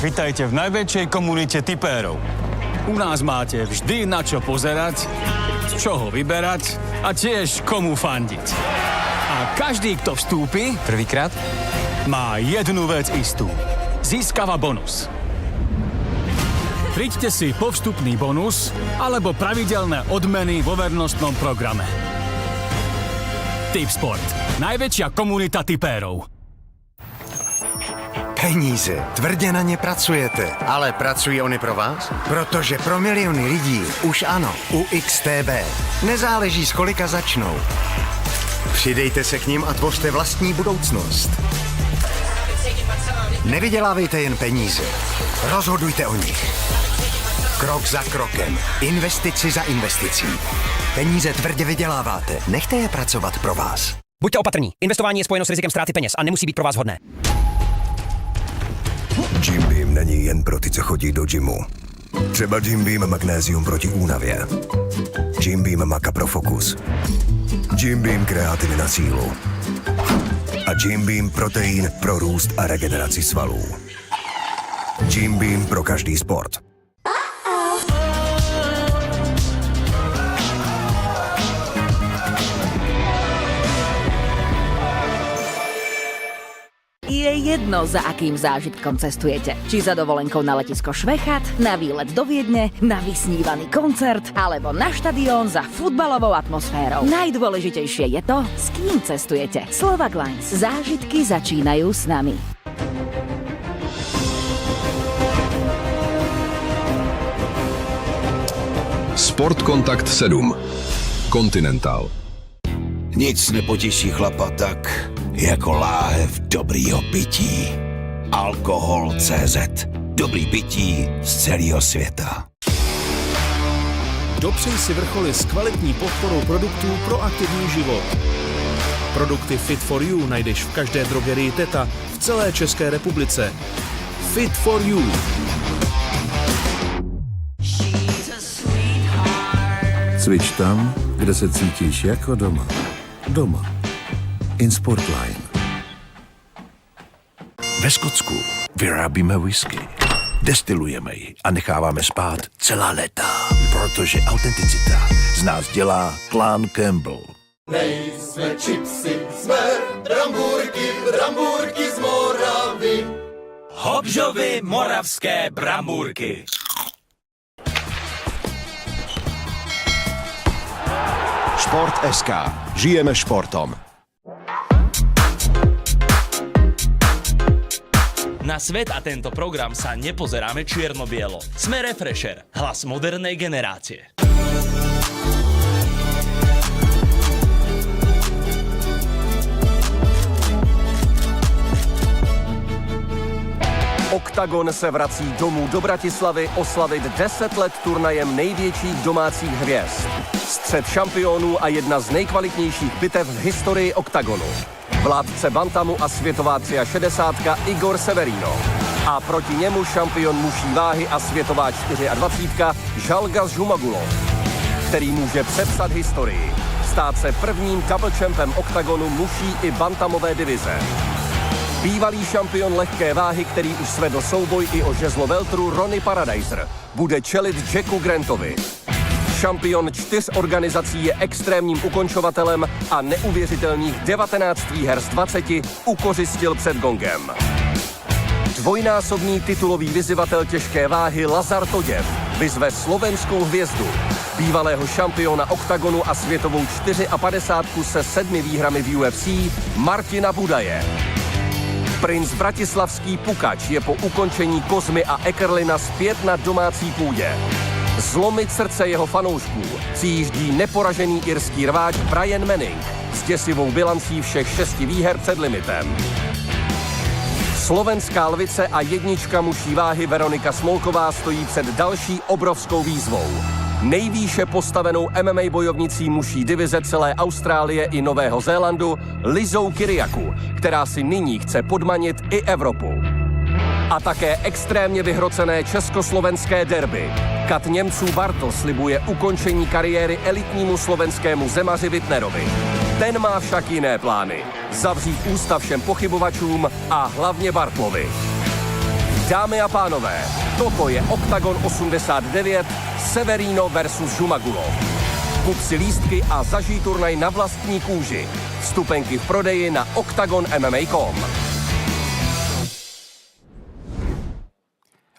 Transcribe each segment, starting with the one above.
Vitajte v najväčšej komunite tipérov. U nás máte vždy na čo pozerať, z čoho vyberať a tiež komu fandiť. A každý, kto vstúpi prvýkrát, má jednu vec istú. Získava bonus. Príďte si po vstupný bonus alebo pravidelné odmeny vo vernostnom programe. Tipsport. Najväčšia komunita tipérov. Peníze. Tvrdě na ně pracujete. Ale pracují oni pro vás? Protože pro miliony lidí už ano. U XTB. Nezáleží, z kolika začnou. Přidejte se k nim a tvořte vlastní budoucnost. Nevydělávejte jen peníze. Rozhodujte o nich. Krok za krokem. Investici za investicí. Peníze tvrdě vyděláváte. Nechte je pracovat pro vás. Buďte opatrní. Investování je spojeno s rizikem ztráty peněz a nemusí být pro vás vhodné. Jim Beam není jen pro ty, co chodí do gymu. Třeba Jim Beam magnézium proti únavě. Jim Beam maka pro fokus. Jim Beam kreatiny na sílu. A Jim Beam protein pro růst a regeneraci svalů. Jim Beam pro každý sport. Je jedno, za akým zážitkom cestujete. Či za dovolenkou na letisko Švechat, na výlet do Viedne, na vysnívaný koncert, alebo na štadión za futbalovou atmosférou. Najdôležitejšie je to, s kým cestujete. Slovak Lines. Zážitky začínajú s nami. Sport Kontakt 7. Continental. Nic nepotěší chlapa tak, jako láhev dobrýho pití. Alkohol.cz. Dobrý pití z celého světa. Dopřej si vrcholy s kvalitní podporou produktů pro aktivní život. Produkty Fit for You najdeš v každé drogerii Teta v celé České republice. Fit for You. Cvič tam, kde se cítíš jako doma. Doma. InSportline. Ve Skotsku vyrábíme whisky. Destilujeme ji a necháváme spát celá léta. Protože autenticita z nás dělá klán Campbell. Nejsme čipsy, jsme brambůrky z Moravy. Hobžovy moravské brambůrky. Šport.sk. Žijeme športom. Na svet a tento program sa nepozeráme čierno-bielo. Sme Refresher, hlas modernej generácie. Oktagon se vrací domů do Bratislavy oslavit 10 let turnajem největších domácích hvězd. Střet šampionů a jedna z nejkvalitnějších bitev v historii Oktagonu. Vládce bantamu a světová 63 Igor Severino. A proti němu šampion muží váhy a světová 24 Žalgas Žumagulov, který může přepsat historii. Stát se prvním double champem Oktagonu muží i bantamové divize. Bývalý šampion lehké váhy, který už svedl souboj i o žezlo veltru Ronnie Paradiser, bude čelit Jacku Grantovi. Šampion 4 organizací je extrémním ukončovatelem a neuvěřitelných 19 výher z 20 ukořistil před gongem. Dvojnásobný titulový vyzývatel těžké váhy Lazar Toděv vyzve slovenskou hvězdu, bývalého šampiona Oktagonu a světovou 54 se 7 výhrami v UFC Martina Budaje. Princ bratislavský pukač je po ukončení Kozmy a Ekerlina zpět na domácí půdě. Zlomit srdce jeho fanoušků přijíždí neporažený irský rváč Brian Manning s děsivou bilancí všech 6 výher před limitem. Slovenská lvice a jednička muží váhy Veronika Smolková stojí před další obrovskou výzvou. Nejvýše postavenou MMA bojovnicí muží divize celé Austrálie i Nového Zélandu Lizou Kyriakou, která si nyní chce podmanit i Evropu. A také extrémně vyhrocené československé derby. Kat Němců Bartl slibuje ukončení kariéry elitnímu slovenskému zemaři Wittnerovi. Ten má však jiné plány. Zavřít ústa všem pochybovačům a hlavně Bartlovi. Dámy a pánové, toto je Oktagon 89, Severino versus Jumagulo. Kup si lístky a zažij turnaj na vlastní kůži. Vstupenky v prodeji na oktagonmma.com.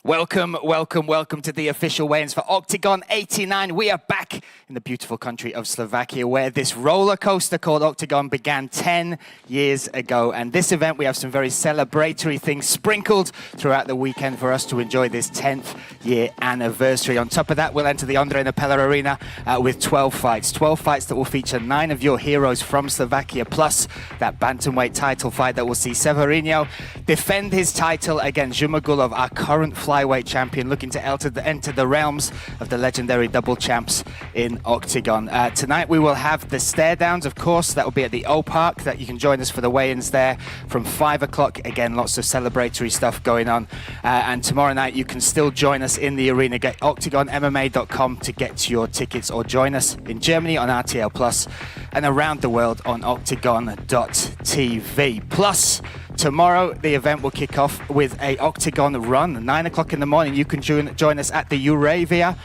Welcome to the official weigh-ins for Oktagon 89. We are back in the beautiful country of Slovakia, where this roller coaster called Oktagon began 10 years ago. And this event, we have some very celebratory things sprinkled throughout the weekend for us to enjoy this 10th year anniversary. On top of that, we'll enter the Ondreja Nepelu arena with 12 fights. 12 fights that will feature 9 of your heroes from Slovakia, plus that bantamweight title fight that will see Severino defend his title against Jumagulov, our current flyweight champion, looking to enter the realms of the legendary double champs in Oktagon. Tonight we will have the stare downs, of course. That will be at the O Park. That you can join us for the weigh-ins there from 5 o'clock. Again, lots of celebratory stuff going on. And tomorrow night you can still join us in the arena. Get oktagonmma.com to get your tickets, or join us in Germany on RTL Plus and around the world on oktagon.tv. Plus, tomorrow, the event will kick off with a Oktagon run. 9 o'clock in the morning, you can join us at the Euravia,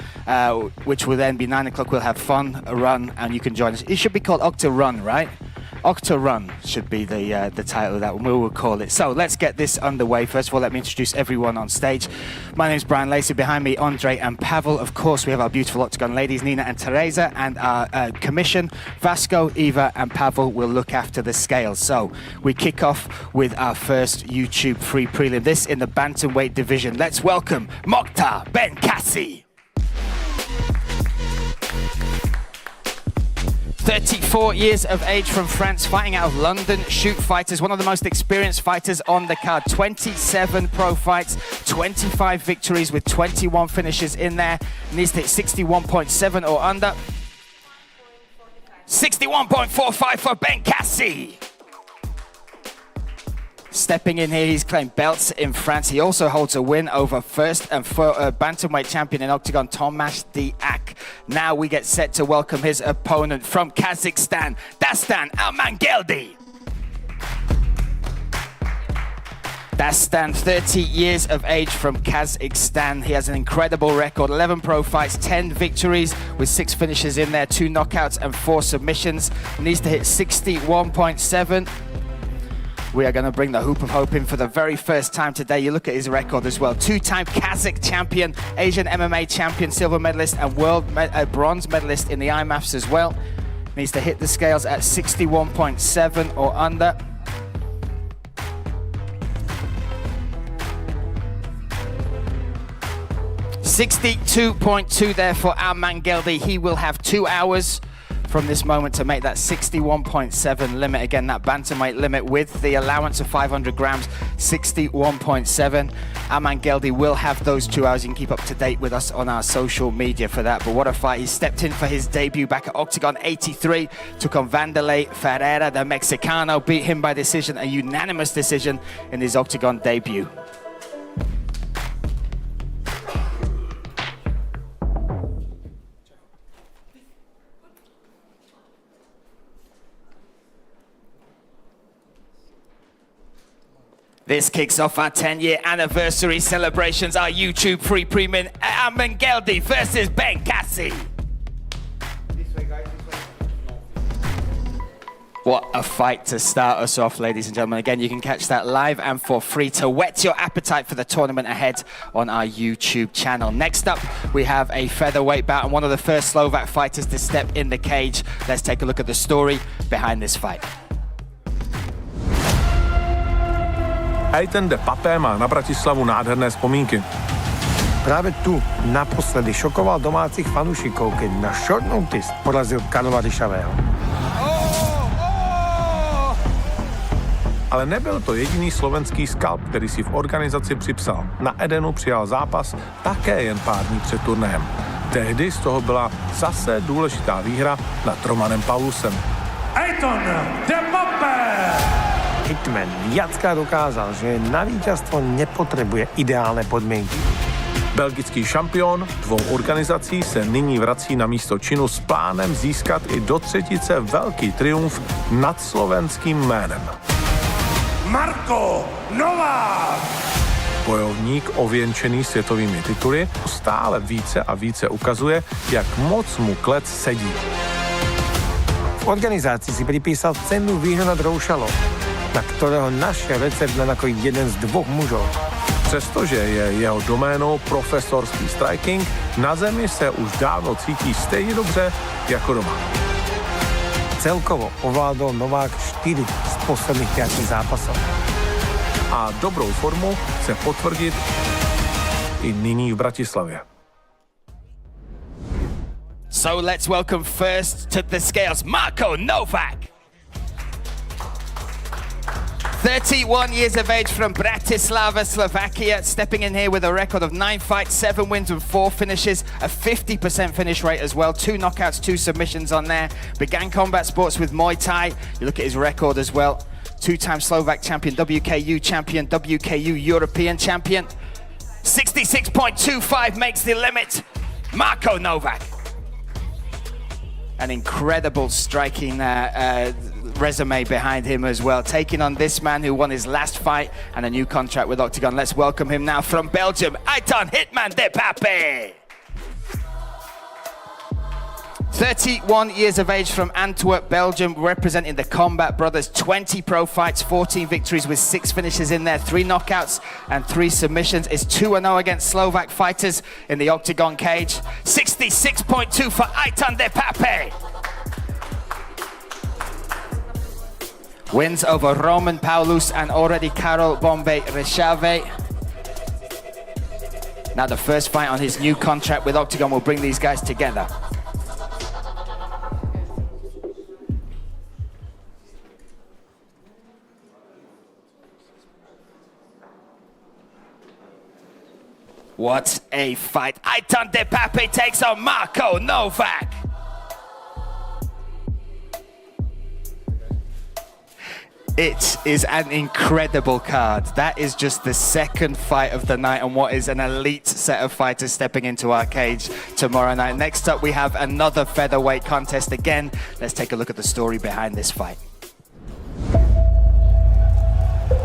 which will then be 9 o'clock. We'll have fun, a run, and you can join us. It should be called Okta Run, right? Okta Run should be the title of that one. We will call it. So let's get this underway. First of all, let me introduce everyone on stage. My name is Brian Lacey. Behind me, Ondrej and Pavel. Of course, we have our beautiful Oktagon ladies, Nina and Teresa, and our commission, Vasco, Eva, and Pavel will look after the scales. So we kick off with our first YouTube free prelim. This in the bantamweight division. Let's welcome Mokhtar Benkassi. 34 years of age, from France, fighting out of London. Shoot fighters, one of the most experienced fighters on the card. 27 pro fights, 25 victories with 21 finishes in there. Needs to hit 61.7 or under. 61.45 for Benkassi. Stepping in here, he's claimed belts in France. He also holds a win over first and bantamweight champion in Oktagon, Tomasz Diak. Now we get set to welcome his opponent from Kazakhstan, Dastan Almangeldi. Dastan, 30 years of age, from Kazakhstan. He has an incredible record, 11 pro fights, 10 victories with 6 finishes in there, 2 knockouts and 4 submissions. Needs to hit 61.7. We are going to bring the Hoop of Hope in for the very first time today. You look at his record as well. 2-time Kazakh champion, Asian MMA champion, silver medalist, and world bronze medalist in the IMAFs as well. Needs to hit the scales at 61.7 or under. .2 there for Almangeldi. He will have 2 hours from this moment to make that 61.7 limit. Again, that bantamweight limit with the allowance of 500 grams, 61.7. Almangeldi will have those 2 hours. You can keep up to date with us on our social media for that. But what a fight. He stepped in for his debut back at Oktagon 83, took on Vanderlei Ferreira, the Mexicano, beat him by decision, a unanimous decision in his Oktagon debut. This kicks off our 10-year anniversary celebrations, our YouTube free premium, Almangeldi versus Benkassi. What a fight to start us off, ladies and gentlemen. Again, you can catch that live and for free to whet your appetite for the tournament ahead on our YouTube channel. Next up, we have a featherweight bout and one of the first Slovak fighters to step in the cage. Let's take a look at the story behind this fight. Ten de Papé má na Bratislavu nádherné vzpomínky. Práve tu naposledy šokoval domácich fanúšikov, keď na short notice porazil Karla Ryšavého. Ale nebyl to jediný slovenský skalp, který si v organizaci připsal. Na Edenu přijal zápas také jen pár dní před turnajem. Tehdy z toho byla zase důležitá výhra nad Romanem Paulusem. Ejton de Papé! Hitman viackrát dokázal, že na víťazstvo nepotrebuje ideálne podmienky. Belgický šampion 2 organizací se nyní vrací na místo činu s plánem získat i do třetice velký triumf nad slovenským jménem. Marko Novák! Bojovník ověnčený světovými tituly stále více a více ukazuje, jak moc mu klec sedí. V organizácii si pripísal cennú výhru nad Roušalom, na ktorého našiel recept len ako jeden z dvoch mužov. Přestože je jeho doménou profesorský striking, na zemi se už dávno cítí stejně dobře jako doma. Celkovo ovládol Novák 4 z posledných 5 zápasov. A dobrou formu chce potvrdit i nyní v Bratislavě. So let's welcome first to the scales, Marko Novák. 31 years of age from Bratislava, Slovakia, stepping in here with a record of 9 fights, 7 wins and 4 finishes, a 50% finish rate as well, 2 knockouts, 2 submissions on there. Began combat sports with Muay Thai. You look at his record as well. 2-time Slovak champion, WKU European champion. 66.25 makes the limit. Marko Novák. An incredible striking resume behind him as well, taking on this man who won his last fight and a new contract with Oktagon. Let's welcome him now from Belgium, Aitan Hitman de Pape. 31 years of age from Antwerp, Belgium, representing the Combat Brothers. 20 pro fights, 14 victories with 6 finishes in there, 3 knockouts and 3 submissions. Is 2-0 against Slovak fighters in the Oktagon cage. 66.2 for Aitan de Pape. Wins over Roman Paulus and already Karol Bombay Ryszave. Now the first fight on his new contract with Oktagon will bring these guys together. What a fight. Aitan de Pape takes on Marko Novák. It is an incredible card. That is just the second fight of the night and what is an elite set of fighters stepping into our cage tomorrow night. Next up, we have another featherweight contest again. Let's take a look at the story behind this fight.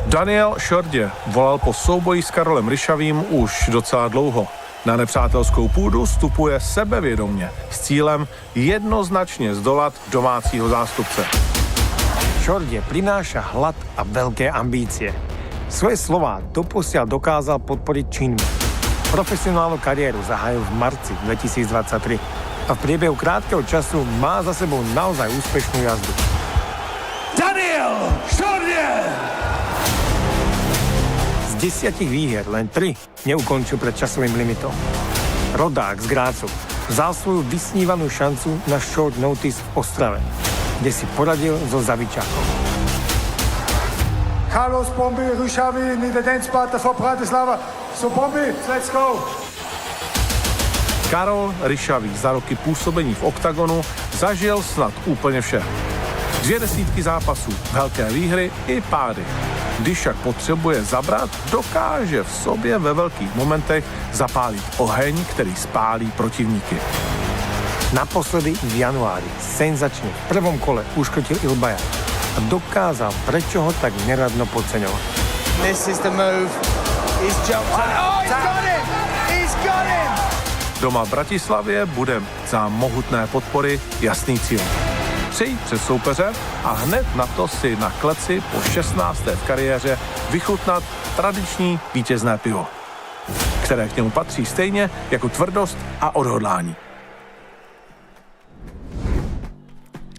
Daniel Šordě volal po souboji s Karolem Ryšavým už docela dlouho. Na nepřátelskou půdu vstupuje sebevědomně s cílem jednoznačně zdolat domácího zástupce. Šordě prináša hlad a veľké ambície. Svoje slová doposiaľ dokázal podporiť činmi. Profesionálnu kariéru zahájil v marci 2023 a v priebehu krátkeho času má za sebou naozaj úspešnú jazdu. Daniel Šordě! Z 10 výhier len 3 neukončil pred časovým limitom. Rodák z Grácu vzal svoju vysnívanú šancu na short notice v Ostrave, kde si poradil so Zavičákom. Carlos Bombi Ryszavý, the dance partner for Bratislava. So Bombi, let's go! Karol Ryšavý za roky působení v Oktagonu zažil snad úplně vše. 2 desítky zápasů, velké výhry i pády. Když však potřebuje zabrat, dokáže v sobě ve velkých momentech zapálit oheň, který spálí protivníky. Naposledy v januári senzačne v prvom kole uškotil Ilbaja a dokázal, prečo ho tak neradno podceňovať. This is the move. He's jumped on. Oh, he's got him! He's got him! Doma v Bratislavě bude za mohutné podpory jasný cíl. Přejít přes soupeře a hned na to si na kleci po 16. v kariéře vychutnat tradiční vítězné pivo, které k němu patří stejně jako tvrdost a odhodlání.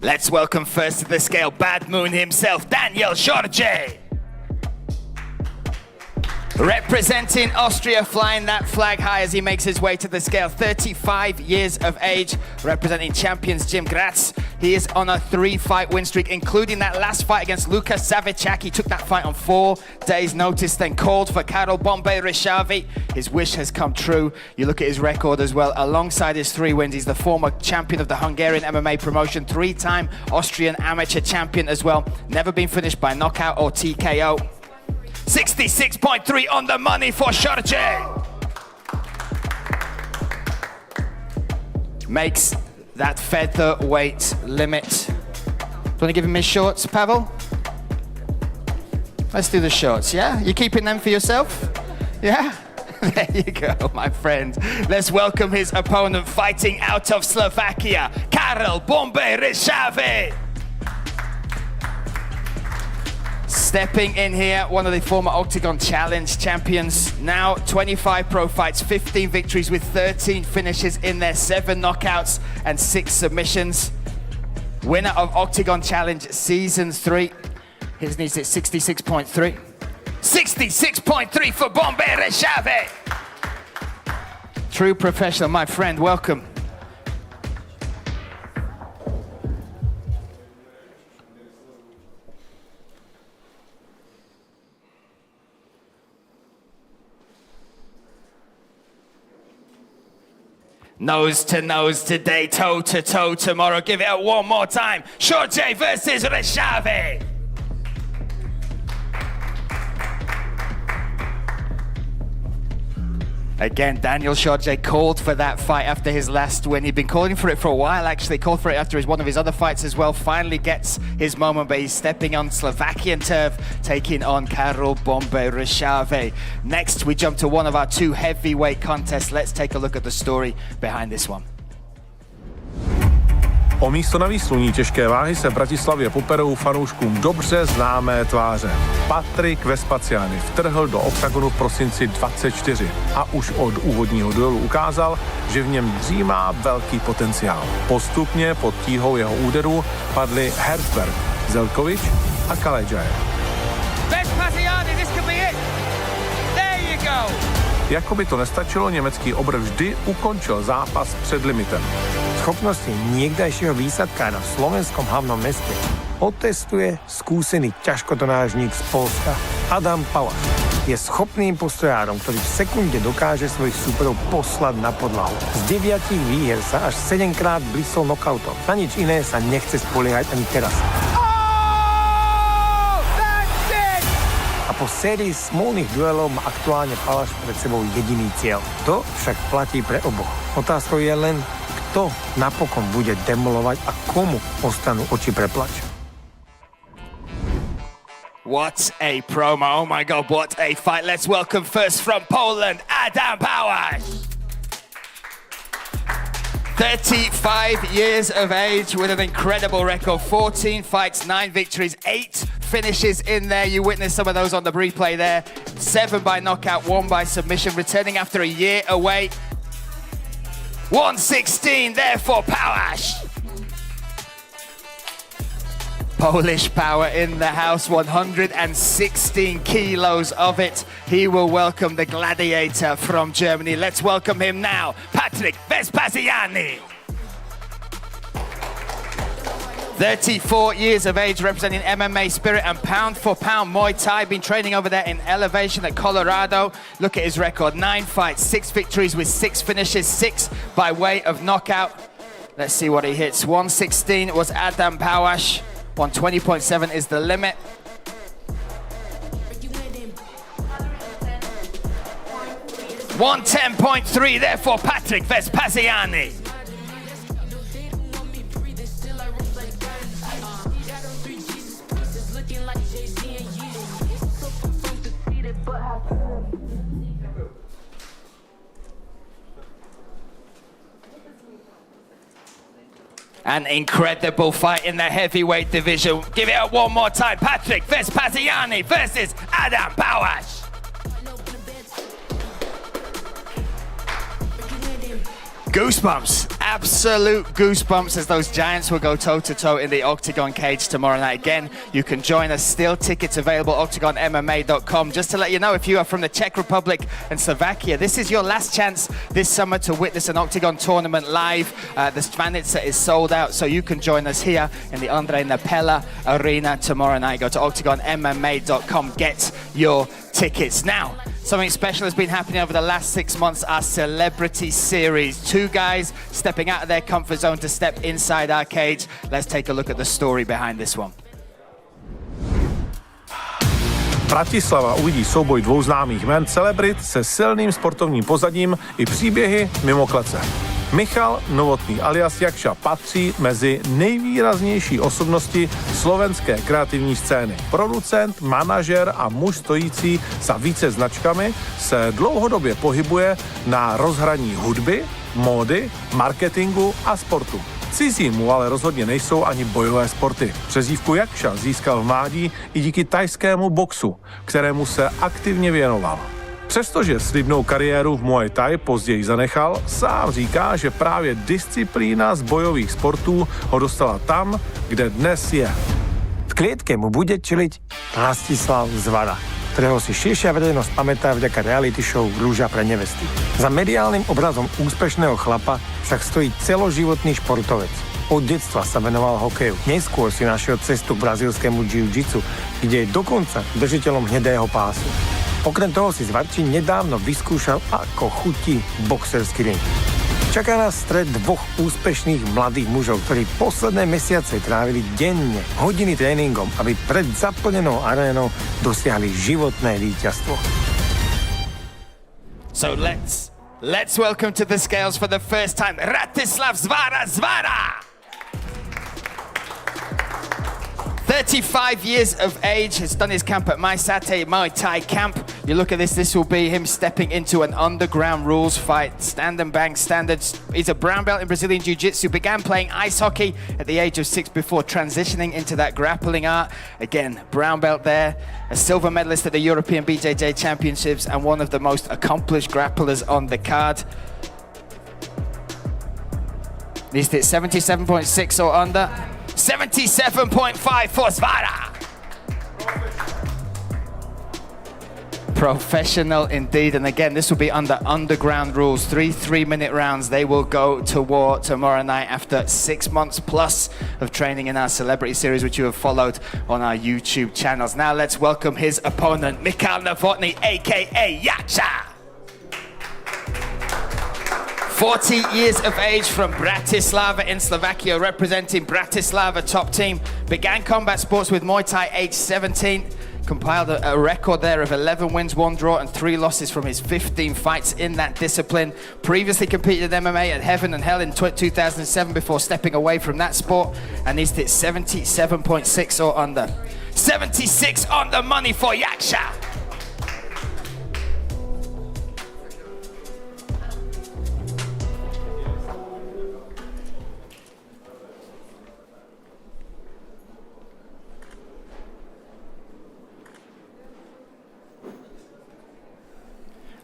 Let's welcome first to the scale Bad Moon himself, Daniel Šordě. Representing Austria, flying that flag high as he makes his way to the scale. 35 years of age, representing champions Jim Graz. He is on a 3-fight win streak, including that last fight against Lukas Savicek. He took that fight on 4 days' notice, then called for Karol Bombay Ryszave. His wish has come true. You look at his record as well. Alongside his 3 wins, he's the former champion of the Hungarian MMA promotion, 3-time Austrian amateur champion as well. Never been finished by knockout or TKO. 66.3 on the money for Šordě. Makes that featherweight limit. Do you want to give him his shorts, Pavel? Let's do the shorts, yeah? You keeping them for yourself? Yeah? There you go, my friend. Let's welcome his opponent fighting out of Slovakia, Karel Bombe Ryszave. Stepping in here, one of the former Oktagon Challenge champions. Now 25 pro fights, 15 victories with 13 finishes in there, 7 knockouts and 6 submissions. Winner of Oktagon Challenge Season 3. His needs at 66.3. 66.3 for Bombe Ryszave. True professional, my friend, welcome. Nose to nose today, toe to toe tomorrow. Give it up one more time. Jorge versus Ryszave. Again, Daniel Jorge called for that fight after his last win. He'd been calling for it for a while, actually. Called for it after one of his other fights as well. Finally gets his moment, but he's stepping on Slovakian turf, taking on Karel Bombe Ryszave. Next, we jump to one of our 2 heavyweight contests. Let's take a look at the story behind this one. O místo na výsluní těžké váhy se v Bratislavě poperou fanouškům dobře známé tváře. Patrik Vespasiany vtrhl do Oktagonu v prosinci 24 a už od úvodního duelu ukázal, že v něm dřímá velký potenciál. Postupně pod tíhou jeho úderů padli Herzberg, Zelkovič a Kaledžajev. Vespasiany, this could be it. There you go. Jako by to nestačilo, německý obr vždy ukončil zápas před limitem. Schopnosti niekdajšieho výsadkára v slovenskom hlavnom meste otestuje skúsený ťažkotonážnik z Polska Adam Pałasz. Je schopným postojárom, ktorý v sekunde dokáže svojich súperov poslať na podlahu. Z 9 výher sa až 7-krát blísol knockoutom. Na nič iné sa nechce spoliehať ani teraz. A po sérii smolných duelov má aktuálne Pałasz pred sebou jediný cieľ. To však platí pre oboch. Otázkou je len, kto napokon bude demolovať a komu ostanú oči preplač. What a promo. Oh my God, what a fight. Let's welcome first from Poland, Adam Pałasz. 35 years of age with an incredible record. 14 fights, 9 victories, 8 finishes in there. You witnessed some of those on the replay there. 7 by knockout, 1 by submission. Returning after a year away. 116 there for Pałasz. Polish power in the house, 116 kilos of it. He will welcome the gladiator from Germany. Let's welcome him now, Patrik Vespasiany. 34 years of age, representing MMA spirit and pound for pound Muay Thai. Been training over there in Elevation at Colorado. Look at his record, 9 fights, 6 victories with 6 finishes, 6 by way of knockout. Let's see what he hits. 116 was Adam Pałasz. 120.7 is the limit. $110.3 there for Patrik Vespasiany. An incredible fight in the heavyweight division. Give it up one more time. Patrik Vespasiany versus Adam Pałasz. Goosebumps, absolute goosebumps as those giants will go toe-to-toe in the Oktagon cage tomorrow night. Again, you can join us. Still tickets available, OktagonMMA.com. Just to let you know, if you are from the Czech Republic and Slovakia, this is your last chance this summer to witness an Oktagon tournament live. The Stvanica is sold out, so you can join us here in the Ondreja Nepelu arena tomorrow night. Go to OktagonMMA.com. Get your tickets. Now, something special has been happening over the last 6 months, our celebrity series. 2 guys stepping out of their comfort zone to step inside our cage. Let's take a look at the story behind this one. Bratislava uvidí souboj 2 známých jmen celebrit se silným sportovním pozadím i příběhy mimo klece. Michal Novotný alias Jakša patří mezi nejvýraznější osobnosti slovenské kreativní scény. Producent, manažer a muž stojící za více značkami se dlouhodobě pohybuje na rozhraní hudby, módy, marketingu a sportu. Cizí mu ale rozhodně nejsou ani bojové sporty. Přezdívku Jakša získal v mládí i díky thajskému boxu, kterému se aktivně věnoval. Přestože slibnou kariéru v Muay Thai později zanechal, sám říká, že právě disciplína z bojových sportů ho dostala tam, kde dnes je. V klietke mu bude čeliť Rastislav Zvara, ktorého si širšia verejnosť pamätá vďaka reality show Rúža pre nevesty. Za mediálnym obrazom úspešného chlapa však stojí celoživotný športovec. Od detstva sa venoval hokeju. Neskôr si našiel cestu k brazílskému jiu-jitsu, kde je dokonca držiteľom hnedého pásu. Okrem toho si Zvarčín nedávno vyskúšal, ako chutí boxerský ring. Čaká nás stret dvoch úspešných mladých mužov, ktorí posledné mesiace trávili denne hodiny tréningom, aby pred zaplnenou arénou dosiahli životné víťazstvo. So let's welcome to the scales for the first time Ratislav Zvara! 35 years of age, has done his camp at Maisate Muay Thai camp. You look at this will be him stepping into an underground rules fight, stand and bang standards. He's a brown belt in Brazilian Jiu-Jitsu, began playing ice hockey at the age of 6 before transitioning into that grappling art. Again, brown belt there, a silver medalist at the European BJJ Championships and one of the most accomplished grapplers on the card. He's hit 77.6 or under. 77.5 for Zvara. Professional indeed, and again, this will be under underground rules. 3 3-minute rounds. They will go to war tomorrow night after 6 months plus of training in our celebrity series, which you have followed on our YouTube channels. Now let's welcome his opponent, Michal Novotný, aka Jakša. 40 years of age from Bratislava in Slovakia, representing Bratislava top team. Began combat sports with Muay Thai age 17. Compiled a record there of 11 wins, 1 draw and 3 losses from his 15 fights in that discipline. Previously competed in MMA at Heaven and Hell in 2007 before stepping away from that sport. And he's hit 77.6 or under. 76 on the money for Jakša.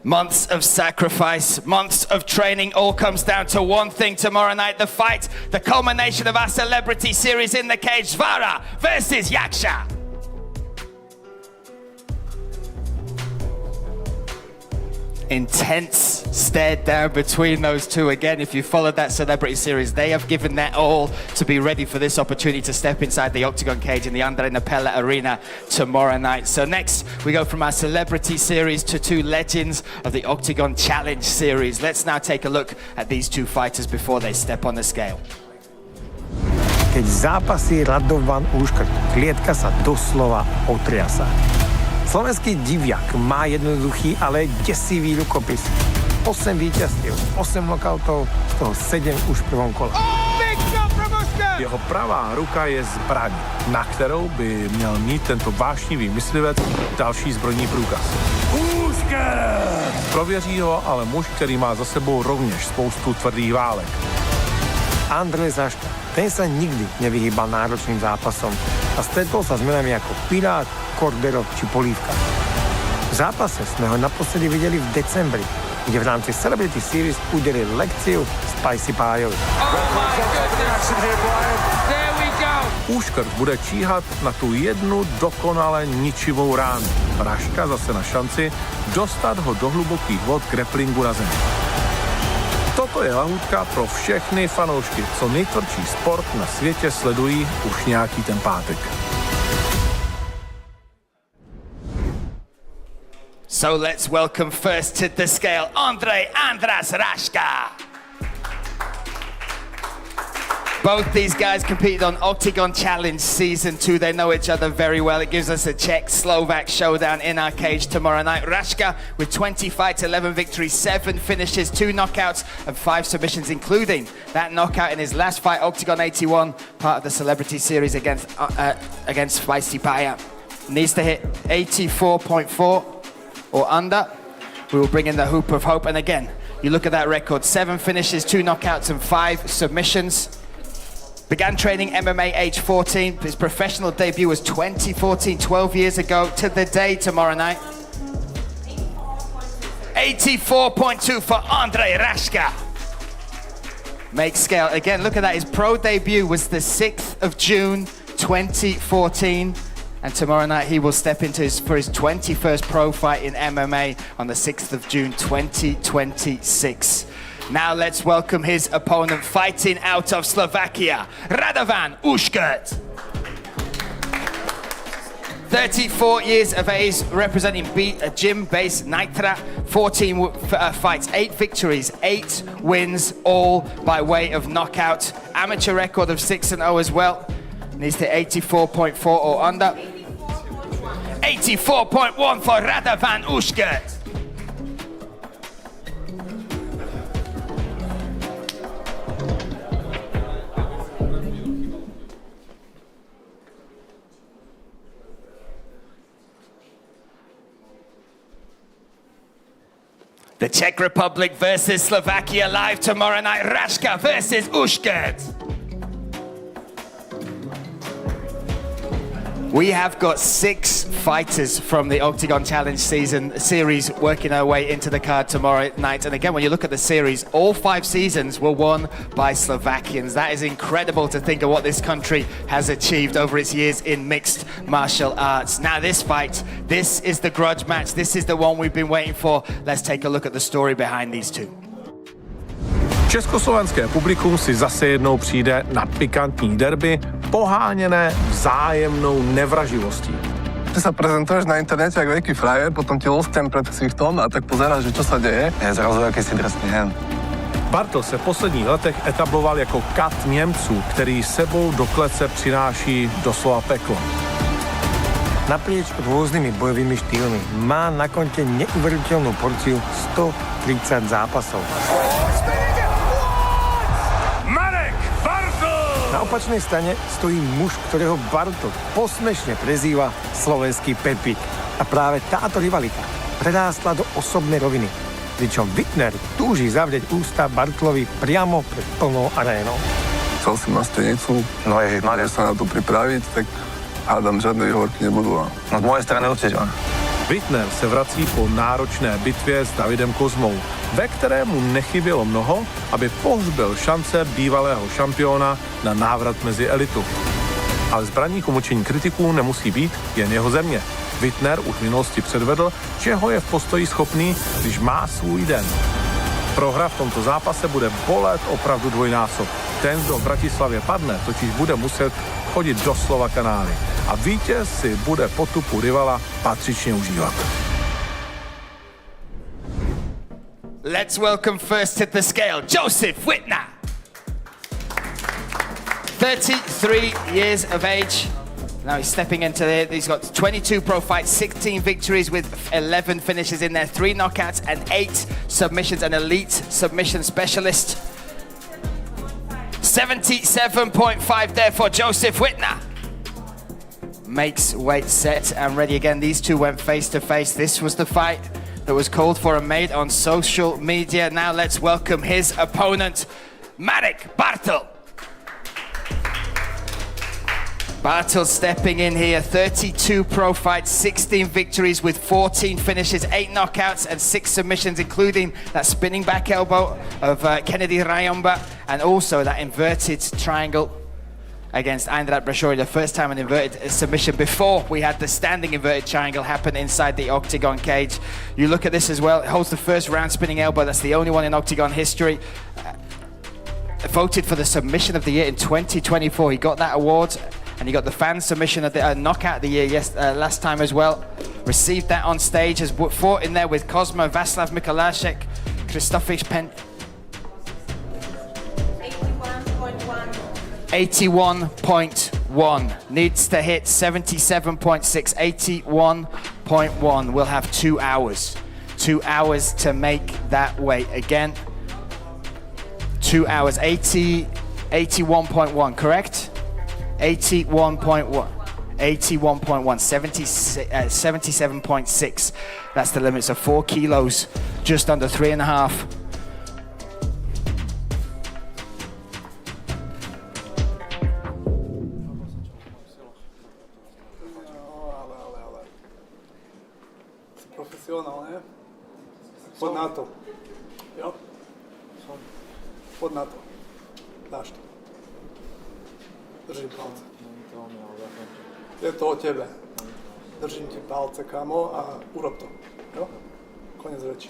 Months of sacrifice, months of training, all comes down to one thing tomorrow night, the fight, the culmination of our celebrity series in the cage, Zvara versus Jakša. Intense stare down between those two. Again, if you followed that celebrity series, they have given their all to be ready for this opportunity to step inside the Oktagon cage in the Ondreja Nepelu arena tomorrow night. So next, we go from our celebrity series to 2 legends of the Oktagon Challenge series. Let's now take a look at these 2 fighters before they step on the scale. Keď zápasí Radovan Úškrt, klietka sa doslova otriasa. Slovenský diviak má jednoduchý, ale desivý rukopis. 8 víťazstiev, 8 nokautov, z toho 7 už v prvom kole. Jeho pravá ruka je zbraň, na kterou by měl mít tento vášnivý myslivec další zbrojní průkaz. Prověří ho ale muž, který má za sebou rovněž spoustu tvrdých válek. Andrej Zaška, ten sa nikdy nevyhýbal náročným zápasom a stretol sa s menami ako Pirát, Cordero či Polívka. V zápase sme ho naposledy videli v decembri, kde v rámci Celebrity Series udelil lekciu Spicy Pájovi. Úškrt bude číhat na tu jednu dokonale ničivou ránu. Raška zase na šanci dostat ho do hlubokých vod grapplingu na zemi. Toto je lahůdka pro všechny fanoušky, co nejtvrdší sport na světě sledují už nějaký ten pátek. So let's welcome first to the scale, Ondrej Raška. Both these guys competed on Oktagon Challenge Season 2. They know each other very well. It gives us a Czech-Slovak showdown in our cage tomorrow night. Raška with 20 fights, 11 victories, 7 finishes, 2 knockouts and 5 submissions, including that knockout in his last fight, Oktagon 81, part of the Celebrity Series against Spicy Paya. Needs to hit 84.4 or under. We will bring in the Hoop of Hope. And again, you look at that record, 7 finishes, 2 knockouts and 5 submissions. Began training MMA age 14. His professional debut was 2014, 12 years ago to the day tomorrow night. 84.2 for Ondrej Raška. Makes scale. Again, look at that. His pro debut was the 6th of June, 2014. And tomorrow night he will step into for his 21st pro fight in MMA on the 6th of June, 2026. Now let's welcome his opponent, fighting out of Slovakia, Radovan Uškrt. 34 years of age, representing gym-based Nitra, 14 fights, 8 victories, 8 wins, all by way of knockout. Amateur record of 6-0 as well. Needs to 84.4 or under. 84.1 for Radovan Uškrt. The Czech Republic versus Slovakia live tomorrow night. Raška versus Uškrt. We have got 6 fighters from the Oktagon Challenge series working our way into the card tomorrow night. And again, when you look at the series, all 5 seasons were won by Slovakians. That is incredible to think of what this country has achieved over its years in mixed martial arts. Now this fight, this is the grudge match. This is the one we've been waiting for. Let's take a look at the story behind these two. Československé publikum si zase jednou přijde na pikantní derby, poháněné vzájemnou nevraživostí. Ty sa prezentuješ na internete ako veľký frajer, potom ti lostem pred ksichtom a tak pozeráš, že čo sa deje. Je zrazu jakýsi drsný hen. Bartl se v posledních letech etabloval jako kat Němců, který sebou do klece přináší doslova peklo. Naprieč rôznymi bojovými štýlmi má na konte neuveriteľnú porciu 130 zápasov. Na opačnej strane stojí muž, ktorého Bartl posmešne prezýva slovenský Pepík. A práve táto rivalita prerástla do osobnej roviny, pričom Wittner túži zavrieť ústa Bartlovi priamo pred plnou arénou. Chcel si na stenicu, no môžeš sa na to pripraviť, tak hádam, žiadne výhovorky nebudú. No z mojej strany určite. Wittner se vrací po náročné bitvě s Davidem Kozmou, ve kterému nechybělo mnoho, aby pohřbil šance bývalého šampiona na návrat mezi elitu. Ale zbraní k umučení kritiků nemusí být jen jeho země. Wittner už v minulosti předvedl, čeho je v postoji schopný, když má svůj den. Prohra v tomto zápase bude bolet opravdu dvojnásob. Ten, kdo v Bratislavě padne, totiž bude muset chodit doslova kanály. A vítěz si bude potupu rivala patřičně užívat. Let's welcome first to the scale, Joseph Wittner. 33 years of age. Now he's stepping into it. He's got 22 pro fights, 16 victories with 11 finishes in there, 3 knockouts and 8 submissions, an elite submission specialist. 77.5 there for Joseph Wittner. Makes weight, set and ready again. These two went face to face. This was the fight that was called for and made on social media. Now let's welcome his opponent, Marek Bartl. Bartl stepping in here, 32 pro fights, 16 victories with 14 finishes, 8 knockouts and 6 submissions, including that spinning back elbow of Kennedy Rayomba and also that inverted triangle against Eindrat Brashori, the first time an inverted submission before we had the standing inverted triangle happen inside the Oktagon cage. You look at this as well, it holds the first round spinning elbow, that's the only one in Oktagon history. Voted for the submission of the year in 2024, he got that award. And he got the fan submission of the knockout of the year last time as well. Received that on stage, has fought in there with Cosmo, Václav Mikolášek, Krzysztof Pen. 81.1 81.1. Needs to hit 77.6. 81.1. We'll have 2 hours. 2 hours to make that weight. Again, 2 hours. 81.1, correct? 81.1. 81.1. 77.6. That's the limit. So 4 kilos, just under 3.5. Profesionálne. Pod na to. Jo? Pod na to. Dáš to. Držím palce. Je to o tebe. Držím ti palce, kamo, a urob to. Jo? Konec reči.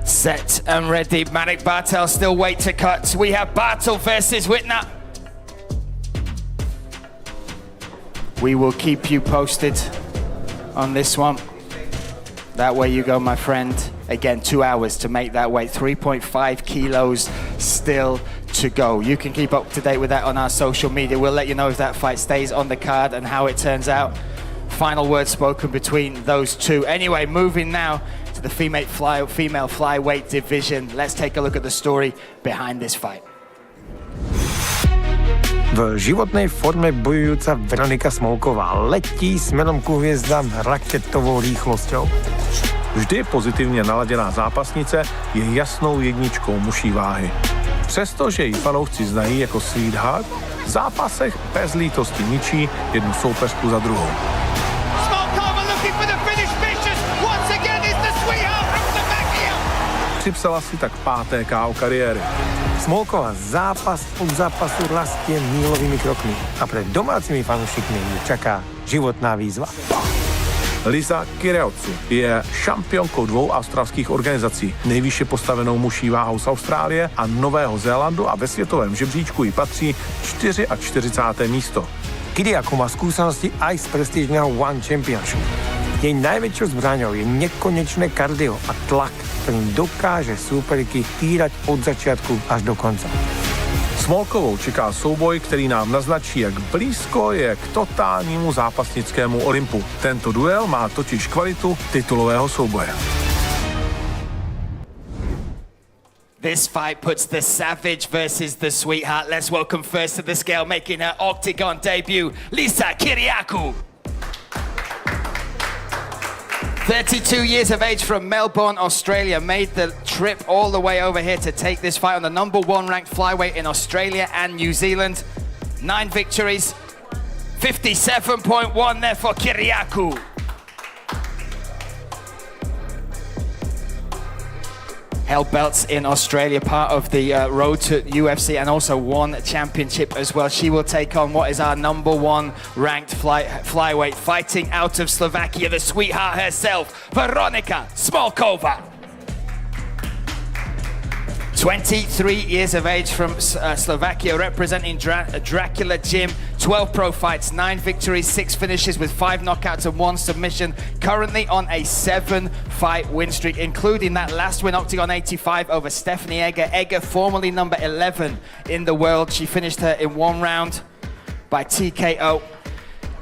Set and ready. Manik Bartel still wait to cut. We have Bartel versus Whitner. We will keep you posted on this one. That way you go, my friend. Again, 2 hours to make that weight. 3.5 kilos still to go. You can keep up to date with that on our social media. We'll let you know if that fight stays on the card and how it turns out. Final word spoken between those two. Anyway, moving now to the female flyweight division. Let's take a look at the story behind this fight. V životnej forme bojujúca Veronika Smolková letí smerom ku hviezdám raketovou rýchlosťou. Vždy pozitivně naladěná zápasnice je jasnou jedničkou muší váhy. Přestože ji fanoušci znají jako sweetheart, v zápasech bez lítosti ničí jednu soupeřku za druhou. Připsala si tak 5. KO kariéry. Smolková zápas od zápasu rastie mílovými krokmi a pred domácimi fanúšikmi ju čaká životná výzva. Lisa Kireotsu je šampionkou 2 australských organizací, nejvýše postavenou muší váhou z Austrálie a Nového Zélandu, a ve světovém žebříčku jí patří 44. místo. Kiriakou má skúsenosti aj z prestížneho One Championship. Jej najväčšou zbraňou je nekonečné kardio a tlak, ktorým dokáže súperky týrať od začiatku až do konca. Smolkovou čeká souboj, který nám naznačí, jak blízko je k totálnímu zápasnickému Olympu. Tento duel má totiž kvalitu titulového souboje. This fight puts the Savage versus the Sweetheart. Let's welcome first to the scale, making her Oktagon debut, Lisa Kiriakou. 32 years of age from Melbourne, Australia, made the trip all the way over here to take this fight on the number 1 ranked flyweight in Australia and New Zealand. 9 victories, 57.1 there for Kiriakou. Held belts in Australia, part of the road to UFC, and also won a championship as well. She will take on what is our number 1 ranked flyweight, fighting out of Slovakia, the sweetheart herself, Veronika Smolková. 23 years of age from Slovakia, representing Dracula Gym. 12 pro fights, 9 victories, 6 finishes with 5 knockouts and 1 submission. Currently on a 7-fight win streak, including that last win, Oktagon 85 over Stephanie Egger. Egger, formerly number 11 in the world. She finished her in 1 round by TKO.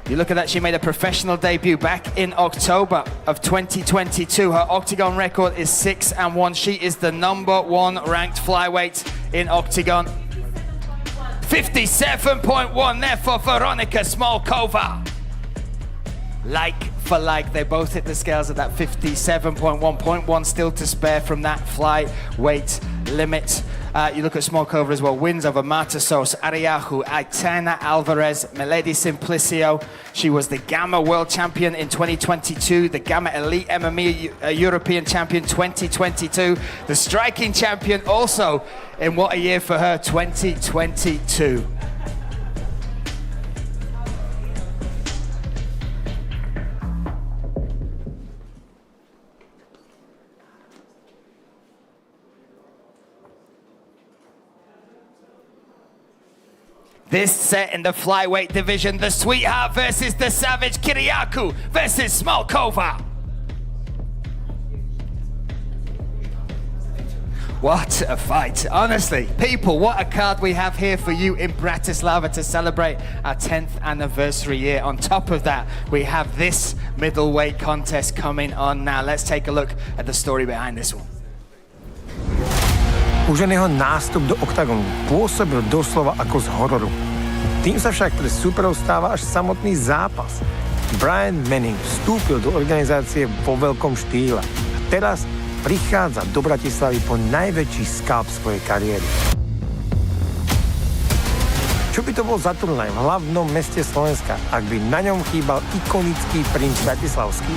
You look at that, she made a professional debut back in October of 2022. Her Oktagon record is 6-1. She is the number 1 ranked flyweight in Oktagon. 57.1 there for Veronika Smolková. Like for like, they both hit the scales at that 57.1 still to spare from that flyweight limit. You look at Smolková as well, wins over Marta Sos, Ariahu, Aitana Alvarez, Milady Simplicio. She was the Gamma World Champion in 2022, the Gamma Elite MMA European Champion 2022, the Striking Champion also in what a year for her, 2022. This set in the flyweight division, the Sweetheart versus the Savage, Kiriakou versus Smolková. What a fight. Honestly, people, what a card we have here for you in Bratislava to celebrate our 10th anniversary year. On top of that, we have this middleweight contest coming on now. Let's take a look at the story behind this one. Už jen jeho nástup do Oktagonu pôsobil doslova ako z hororu. Tým sa však pre súperov stáva až samotný zápas. Brian Manning vstúpil do organizácie vo veľkom štýle. A teraz prichádza do Bratislavy po najväčší skalp svojej kariéry. Čo by to bol za turnaj v hlavnom meste Slovenska, ak by na ňom chýbal ikonický princ bratislavský?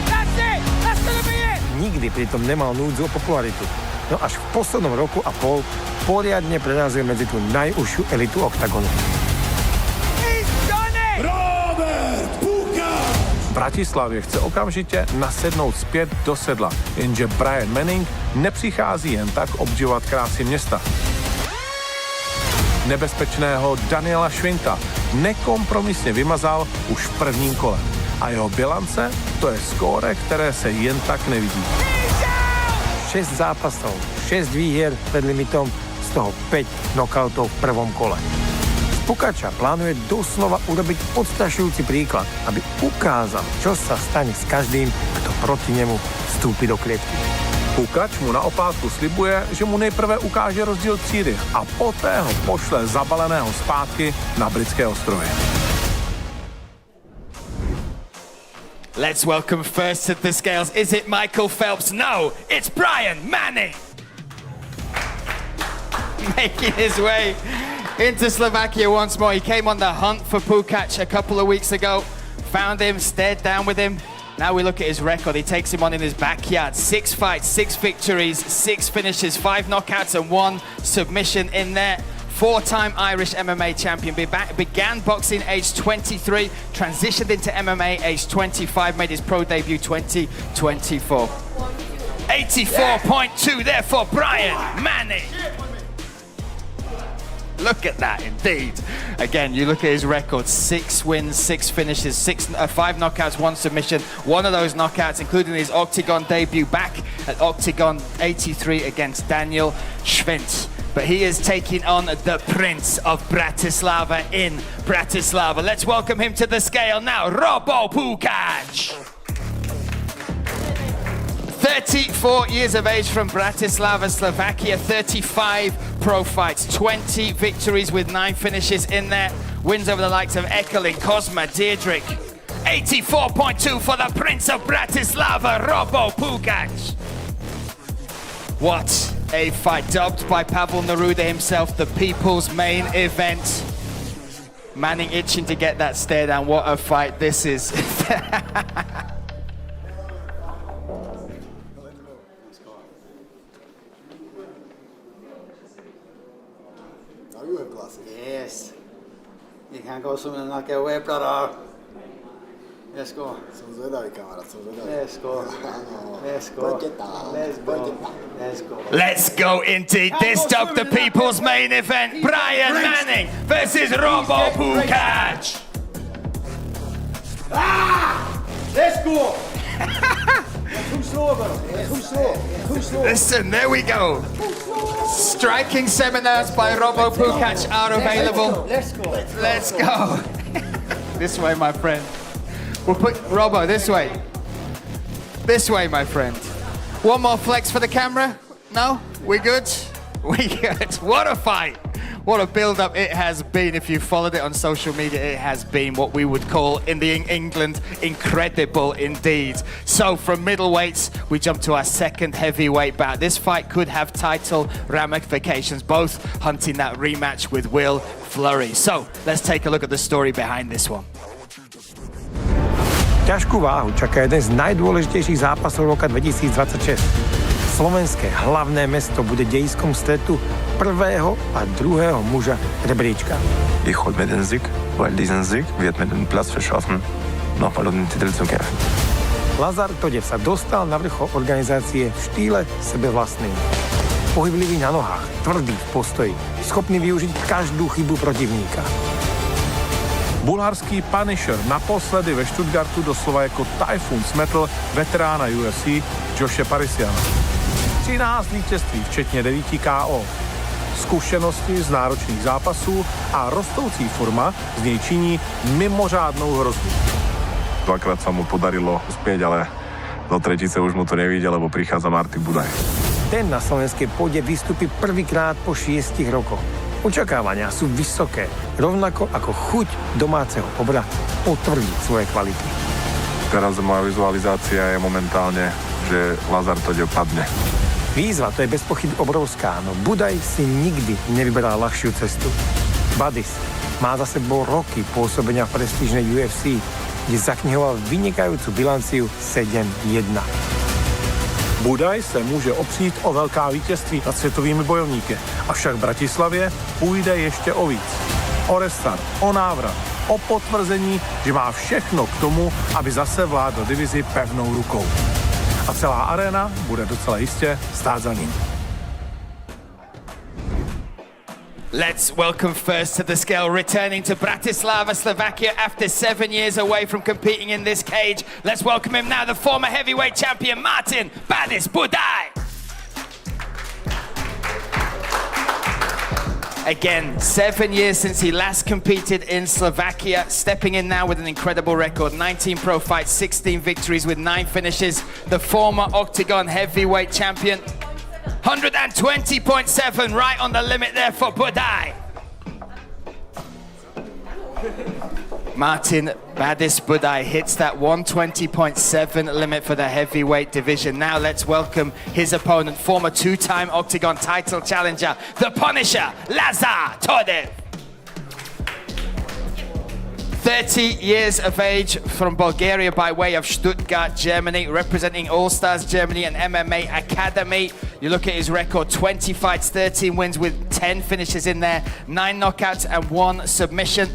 Nikdy pritom nemal núdzu o popularitu. No až v poslednom roku a pol poriadne prerazil medzi tú najúžšiu elitu Oktagonu. V Bratislavě chce okamžitě nasednout zpět do sedla, jenže Brian Manning nepřichází jen tak obdivovat krásy města. Nebezpečného Daniela Schwinta nekompromisně vymazal už v prvním kole. A jeho bilance, to je skóre, které se jen tak nevidí. 6 zápasov, 6 výhier pred limitom, z toho 5 knockoutov v prvom kole. Pukača plánuje doslova urobiť odstrašujúci príklad, aby ukázal, čo sa stane s každým, kto proti nemu vstúpi do klietky. Pukač mu na oplátku slibuje, že mu nejprve ukáže rozdíl třídy a poté ho pošle zabaleného zpátky na britské ostrovy. Let's welcome first to the scales. Is it Michael Phelps? No, it's Brian Manning. Making his way into Slovakia once more. He came on the hunt for Pukac a couple of weeks ago, found him, stared down with him. Now we look at his record. He takes him on in his backyard. 6 fights, 6 victories, 6 finishes, 5 knockouts and 1 submission in there. 4-time Irish MMA champion. Began boxing aged 23, transitioned into MMA aged 25, made his pro debut 2024. 84.2 there for Brian Manning. Look at that, indeed. Again, you look at his record, 6 wins, 6 finishes, 5 knockouts, 1 submission. One of those knockouts, including his Oktagon debut back at Oktagon 83 against Daniel Schwint. But he is taking on the Prince of Bratislava in Bratislava. Let's welcome him to the scale now, Robo Pukac. 34 years of age from Bratislava, Slovakia, 35 pro fights, 20 victories with 9 finishes in there, wins over the likes of Ekelin, Cosma, Deirdre. 84.2 for the Prince of Bratislava, Robo Pukac. What a fight, dubbed by Pavel Neruda himself the people's main event. Manning itching to get that stare down. What a fight this is. You have glasses. Yes. You can't go swimming and not get wet, brother. Let's go. Som zvedavý, kamarát, som zvedavý. Let's go. Let's go. Let's go. Let's go. Let's go indeed. This dubbed the people's main event. Brian Manning versus Robo Pukac. Let's go. Too slow, bro. Too slow. Too slow. Listen, there we go. Striking seminars by Robo Pukac are available. Let's go. Let's go. This way, my friend. We'll put Robo this way. This way, my friend. One more flex for the camera. No? We good? We good. What a fight. What a build-up it has been. If you followed it on social media, it has been what we would call in England incredible indeed. So from middleweights, we jump to our second heavyweight bout. This fight could have title ramifications, both hunting that rematch with Will Fleury. So let's take a look at the story behind this one. Ťažkú váhu čaká jeden z najdôležitejších zápasov roka 2026. Slovenské hlavné mesto bude dejiskom stretu prvého a druhého muža rebríčka. Ich hol mir den Sieg, weil diesen Sieg wird mir den Platz verschaffen, nochmal um den Titel zu kämpfen. Lazar Todev sa dostal na vrchol organizácie v štýle sebevlastným. Pohyblivý na nohách, tvrdý v postoji, schopný využiť každú chybu protivníka. Bulharský Punisher naposledy ve Stuttgartu doslova jako tajfun smetl veterána UFC Joshe Parisiana. 13 vítězství, včetně 9 KO. Zkušenosti z náročných zápasů a rostoucí forma z něj činí mimořádnou hrozbu. Dvakrát sa mu podarilo uspieť, ale do tretice už mu to nevíde, lebo prichádza Martin Budaj. Ten na slovenskej pôde vystúpi prvýkrát po 6 rokoch. Očakávania sú vysoké, rovnako ako chuť domáceho obra potvrdiť svoje kvality. Teraz moja vizualizácia je momentálne, že Lazar Todev padne. Výzva to je bez pochyb obrovská, no Budaj si nikdy nevyberal ľahšiu cestu. Badis má za sebou roky pôsobenia v prestížnej UFC, kde zaknihoval vynikajúcu bilanciu 7-1. Budaj se může opřít o velká vítězství nad světovými bojovníky, avšak v Bratislavě půjde ještě o víc. O restart, o návrat, o potvrzení, že má všechno k tomu, aby zase vládl divizi pevnou rukou. A celá aréna bude docela jistě stát za ním. Let's welcome first to the scale, returning to Bratislava, Slovakia after 7 years away from competing in this cage. Let's welcome him now, the former heavyweight champion, Martin Badis Budaj. Again, 7 years since he last competed in Slovakia, stepping in now with an incredible record. 19 pro fights, 16 victories with 9 finishes. The former Oktagon heavyweight champion. 120.7, right on the limit there for Budaj. Martin Badis Budaj hits that 120.7 limit for the heavyweight division. Now let's welcome his opponent, former 2-time Oktagon title challenger, the Punisher, Lazar Todev. 30 years of age, from Bulgaria by way of Stuttgart, Germany, representing All Stars Germany and MMA Academy. You look at his record, 20 fights, 13 wins with 10 finishes in there, 9 knockouts and 1 submission.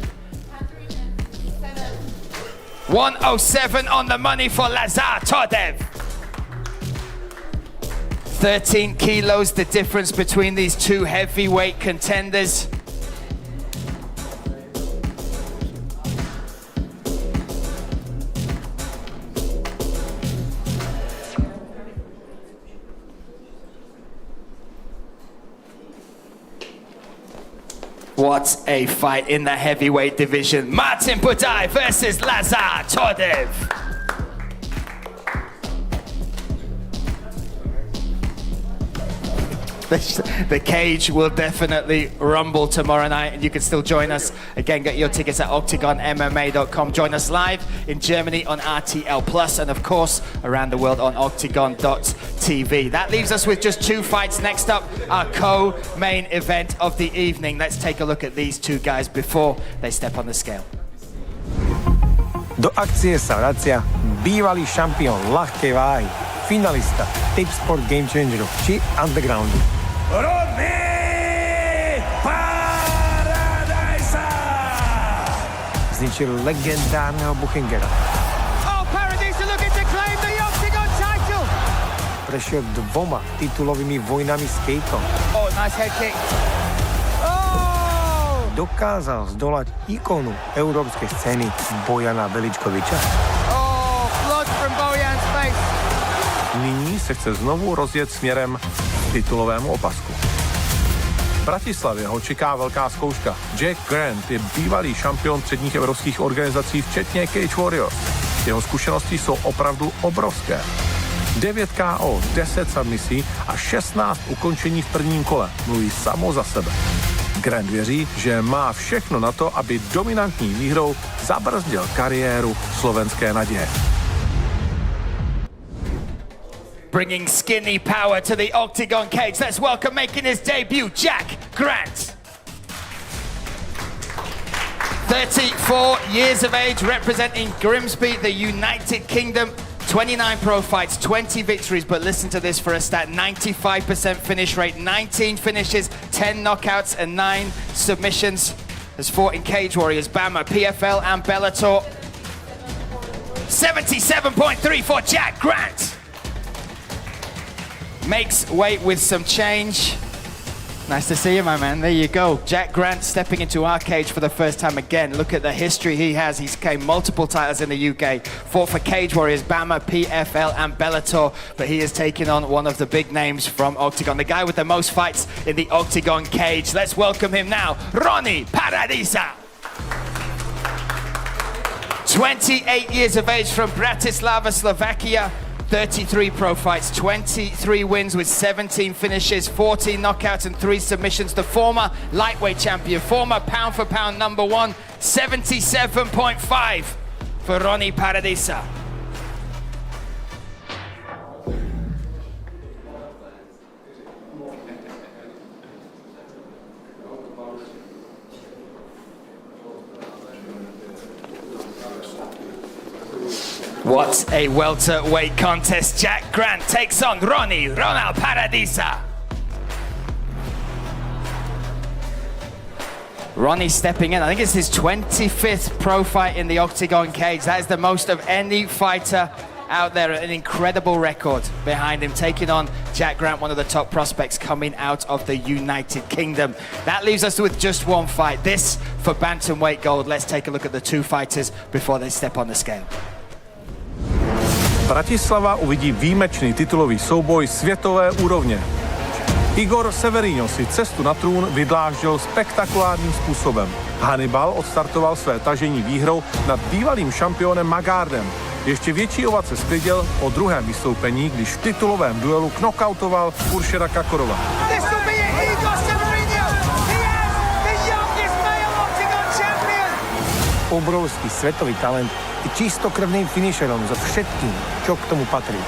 107 on the money for Lazar Todev. 13 kilos, the difference between these two heavyweight contenders. What a fight in the heavyweight division. Martin Budaj versus Lazar Todev. The cage will definitely rumble tomorrow night, and you can still join us. Again, get your tickets at OktagonMMA.com. Join us live in Germany on RTL Plus, and of course around the world on Oktagon.tv. That leaves us with just 2 fights. Next up, our co-main event of the evening. Let's take a look at these 2 guys before they step on the scale. Do akcie sa vracia bývalý šampión ľahkej váhy, finalista Tipos Game Changerov či Undergroundu. Rodný Paradajsa! Zničil legendárneho Buchingera. Oh, Paradise looking to claim the Oktagon title! Prešiel 2 titulovými vojnami s Kejtom. Oh, nice head kick. Oh! Dokázal zdolať ikonu európskej scény Bojana Veličkoviča. Oh, blood from Bojan's face. Nyní se chce znovu rozjet směrem k titulovému opasku. V Bratislavě ho čeká velká zkouška. Jack Grant je bývalý šampion předních evropských organizací, včetně Cage Warriors. Jeho zkušenosti jsou opravdu obrovské. 9 KO, 10 submisí a 16 ukončení v prvním kole mluví samo za sebe. Grant věří, že má všechno na to, aby dominantní výhrou zabrzdil kariéru slovenské naděje. Bringing skinny power to the Oktagon cage. Let's welcome, making his debut, Jack Grant. 34 years of age, representing Grimsby, the United Kingdom. 29 pro fights, 20 victories, but listen to this for a stat, 95% finish rate, 19 finishes, 10 knockouts and 9 submissions. Has fought in Cage Warriors, BAMMA, PFL and Bellator. 77.3 for Jack Grant. Makes weight with some change. Nice to see you, my man. There you go. Jack Grant stepping into our cage for the first time again. Look at the history he has. He's gained multiple titles in the UK. Fought for Cage Warriors, BAMMA, PFL, and Bellator. But he is taking on one of the big names from Oktagon. The guy with the most fights in the Oktagon cage. Let's welcome him now, Ronnie Paradisa. 28 years of age from Bratislava, Slovakia. 33 pro fights, 23 wins with 17 finishes, 14 knockouts and 3 submissions. The former lightweight champion, former pound for pound number 1, 77.5 for Ronnie Paradisa. What a welterweight contest. Jack Grant takes on Ronald Paradisa. Ronnie stepping in. I think it's his 25th pro fight in the Oktagon cage. That is the most of any fighter out there. An incredible record behind him, taking on Jack Grant, one of the top prospects coming out of the United Kingdom. That leaves us with just one fight. This for bantamweight gold. Let's take a look at the two fighters before they step on the scale. Bratislava uvidí výjimečný titulový souboj světové úrovně. Igor Severino si cestu na trůn vydláždil spektakulárním způsobem. Hannibal odstartoval své tažení výhrou nad bývalým šampionem Magardem. Ještě větší ovace sklidil po druhém vystoupení, když v titulovém duelu knockoutoval Uršera Kakorova. Obrovský svetový talent je čistokrvným finisherom so všetkým, čo k tomu patrí.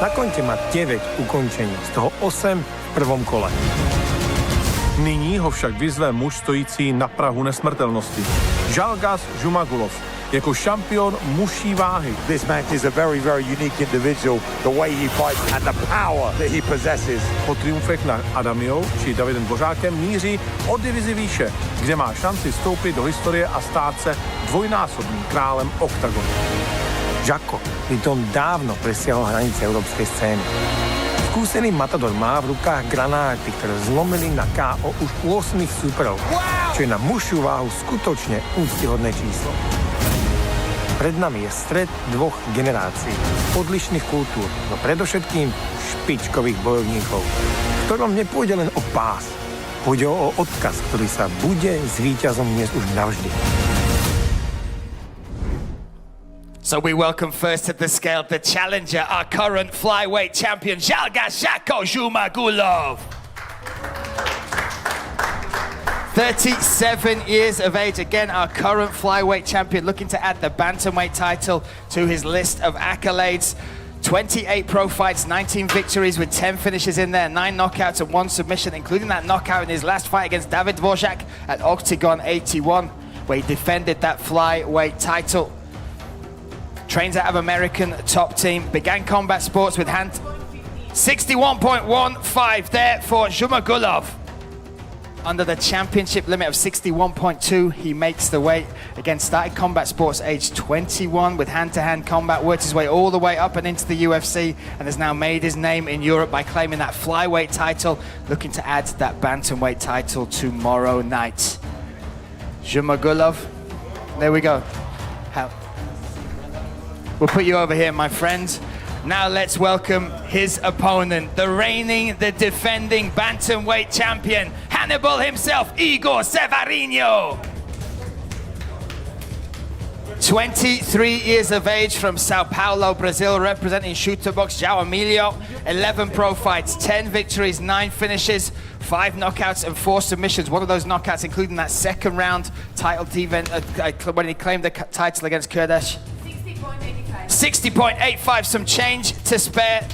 Na konte má 9 ukončení, z toho 8 v prvom kole. Nyní ho však vyzve muž stojící na prahu nesmrtelnosti. Jalgas Zhumagulov, jako šampion mužší váhy. This man is a very, very unique individual, the way he fights and the power that he possesses. Po triumfech nad Adamiou či Davidem Dvořákem míří o divizi výše, kde má šanci vstoupit do historie a stát se dvojnásobným králem Oktagonu. Žako pritom dávno presiahol hranice európskej scény. Skúsený matador má v rukách granáty, ktoré zlomili na KO už 8 súperov, čo je na mužšiu váhu skutočne úctyhodné číslo. Pred nami je stret dvoch generácií, odlišných kultúr, no predovšetkým špičkových bojovníkov, v ktorom nepôjde len o pás, pôjde o odkaz, ktorý sa bude s víťazom dnes už navždy. So we welcome first to the scale the challenger, our current flyweight champion, Jalgas Zhumagulov. 37 years of age, again our current flyweight champion, looking to add the bantamweight title to his list of accolades. 28 pro fights, 19 victories with 10 finishes in there, 9 knockouts and 1 submission, including that knockout in his last fight against David Dvořák at Oktagon 81, where he defended that flyweight title. Trains out of American top team, began combat sports with hand 61.15 there for Zhumagulov. Under the championship limit of 61.2, he makes the weight. Again, started combat sports age 21 with hand-to-hand combat, worked his way all the way up and into the UFC, and has now made his name in Europe by claiming that flyweight title, looking to add that bantamweight title tomorrow night. Zhumagulov, there we go. We'll put you over here, my friend. Now let's welcome his opponent, the reigning, the defending bantamweight champion, Hannibal himself, Igor Severino. 23 years of age from Sao Paulo, Brazil, representing Shooterbox João Emilio. 11 pro fights, 10 victories, 9 finishes, 5 knockouts and 4 submissions. One of those knockouts including that second round title event when he claimed the title against Kurdash. 60.85, some change to spare.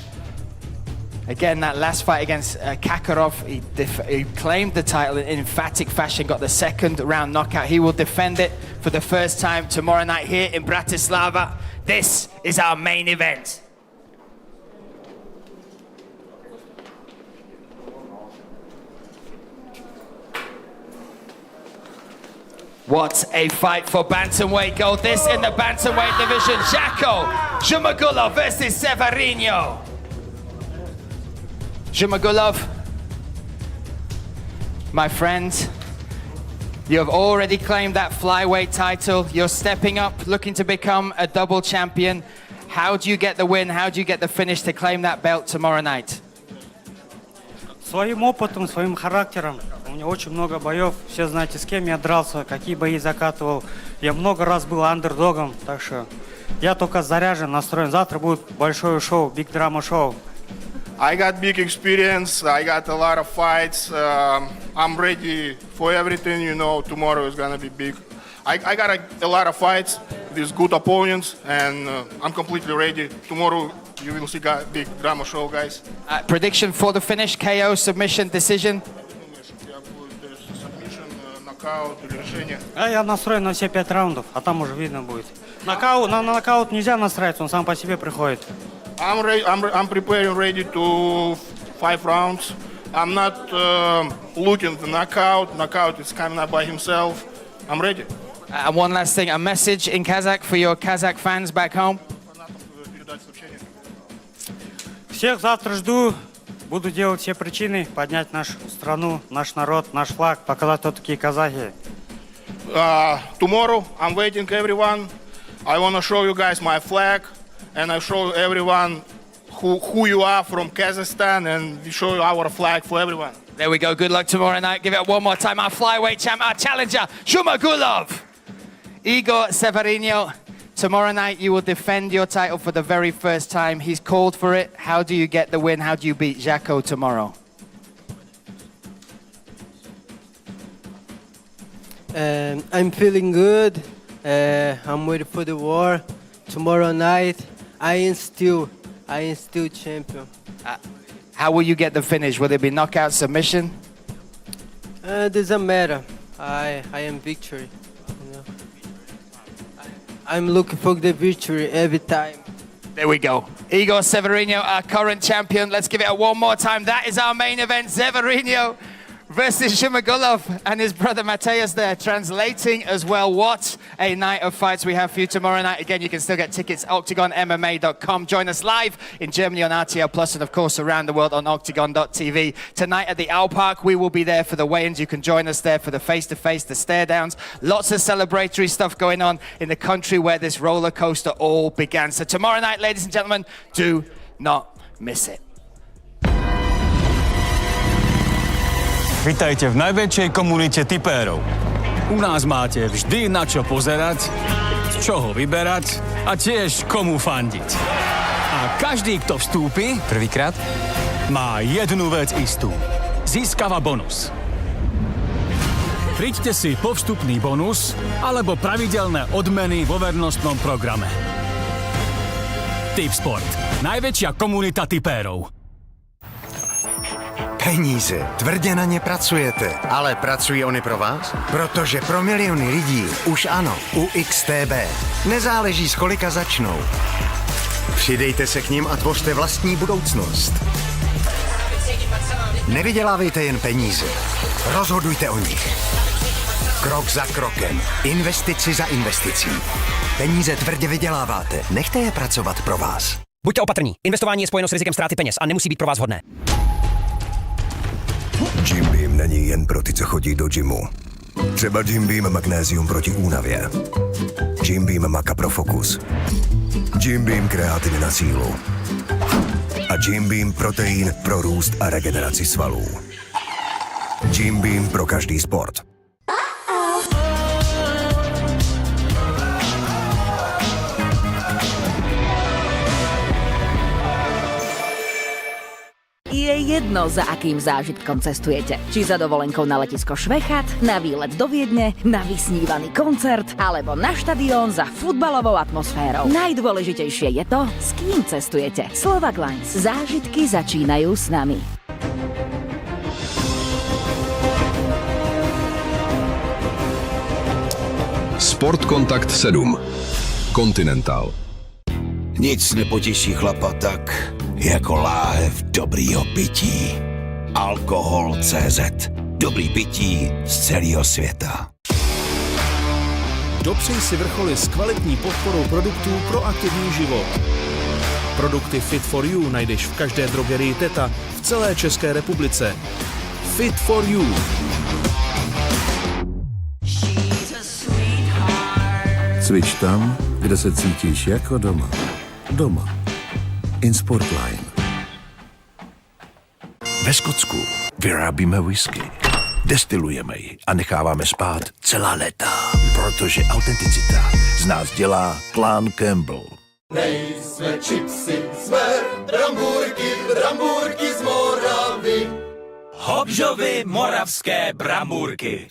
Again, that last fight against Kakarov, he claimed the title in emphatic fashion, got the second round knockout. He will defend it for the first time tomorrow night here in Bratislava. This is our main event. What a fight for bantamweight gold. This in the bantamweight division. Zhumagulov versus Severino. Zhumagulov my friend, you have already claimed that flyweight title. You're stepping up, looking to become a double champion. How do you get the win? How do you get the finish to claim that belt tomorrow night? Своим опытом, своим характером. У меня очень много боев. Все знаете, с кем я дрался, какие бои закатывал. Я много раз был андердогом, так что я только заряжен, настроен. Завтра будет большое шоу, big drama шоу. I got big experience. I got a lot of fights. I'm ready for everything. You know, tomorrow is gonna be big. I got a lot of fights with good opponents, and I'm completely ready. Tomorrow you will see a big drama show, guys. Prediction for the finish: KO, submission, decision. Submission, knockout, решение. Я настроен на все 5 раундов, а там уже видно будет. На нокаут нельзя настраиваться, он сам по себе приходит. I'm preparing ready to 5 rounds. I'm not looking the knockout. Knockout is coming up by himself. I'm ready. And one last thing, a message in Kazakh for your Kazakh fans back home. Всех завтра жду. Буду делать все причины, поднять нашу страну, наш народ, наш флаг, показать, кто такие казахи. Tomorrow I'm waiting everyone. I want to show you guys my flag. And I show everyone who you are from Kazakhstan, and we show you our flag for everyone. There we go. Good luck tomorrow night. Give it one more time. Our flyweight champ, our challenger, Shumagulov. Igor Severino. Tomorrow night you will defend your title for the very first time. He's called for it. How do you get the win? How do you beat Žako tomorrow? I'm feeling good. I'm ready for the war. Tomorrow night, I am still champion. How will you get the finish? Will it be knockout, submission? Doesn't matter. I am victory. You know? I'm looking for the victory every time. There we go. Igor Severino, our current champion. Let's give it one more time. That is our main event. Severino versus Shumagulov, and his brother Mateus there translating as well. What a night of fights we have for you tomorrow night. Again, you can still get tickets at OktagonMMA.com. Join us live in Germany on RTL Plus, and of course around the world on Oktagon.tv. Tonight at the Owl Park, we will be there for the weigh-ins. You can join us there for the face-to-face, the stare-downs. Lots of celebratory stuff going on in the country where this roller coaster all began. So tomorrow night, ladies and gentlemen, do not miss it. Vitajte v najväčšej komunite tipérov. U nás máte vždy na čo pozerať, z čoho vyberať a tiež komu fandiť. A každý, kto vstúpi prvýkrát, má jednu vec istú. Získava bonus. Príďte si po vstupný bonus alebo pravidelné odmeny vo vernostnom programe. Tipsport. Najväčšia komunita tipérov. Peníze. Tvrdě na ně pracujete, ale pracují oni pro vás? Protože pro miliony lidí už ano, u XTB. Nezáleží, z kolika začnou. Přidejte se k nim a tvořte vlastní budoucnost. Nevydělávejte jen peníze. Rozhodujte o nich. Krok za krokem. Investici za investicí. Peníze tvrdě vyděláváte. Nechte je pracovat pro vás. Buďte opatrní. Investování je spojeno s rizikem ztráty peněz a nemusí být pro vás vhodné. Jim Beam není jen pro ty, co chodí do gymu. Třeba Jim Beam magnézium proti únavě. Jim Beam maka pro fokus. Jim Beam kreatiny na sílu. A Jim Beam protein pro růst a regeneraci svalů. Jim Beam pro každý sport. Je jedno, za akým zážitkom cestujete. Či za dovolenkou na letisko Švechat, na výlet do Viedne, na vysnívaný koncert, alebo na štadión za futbalovou atmosférou. Najdôležitejšie je to, s kým cestujete. Slovak Lines. Zážitky začínajú s nami. Sport Kontakt 7. Continental. Nic nepotěší chlapa tak, jako láhev dobrýho pití. Alkohol.cz. Dobrý pití z celého světa. Dopřej si vrcholy s kvalitní podporou produktů pro aktivní život. Produkty Fit for You najdeš v každé drogerii Teta v celé České republice. Fit for You. Cvič tam, kde se cítíš jako doma. Doma. InSportline. Ve Skotsku vyrábíme whisky. Destilujeme ji a necháváme spát celá léta. Protože autenticita z nás dělá klán Campbell. Nejsme čipsy, jsme brambůrky z Moravy. Hobžovy moravské brambůrky.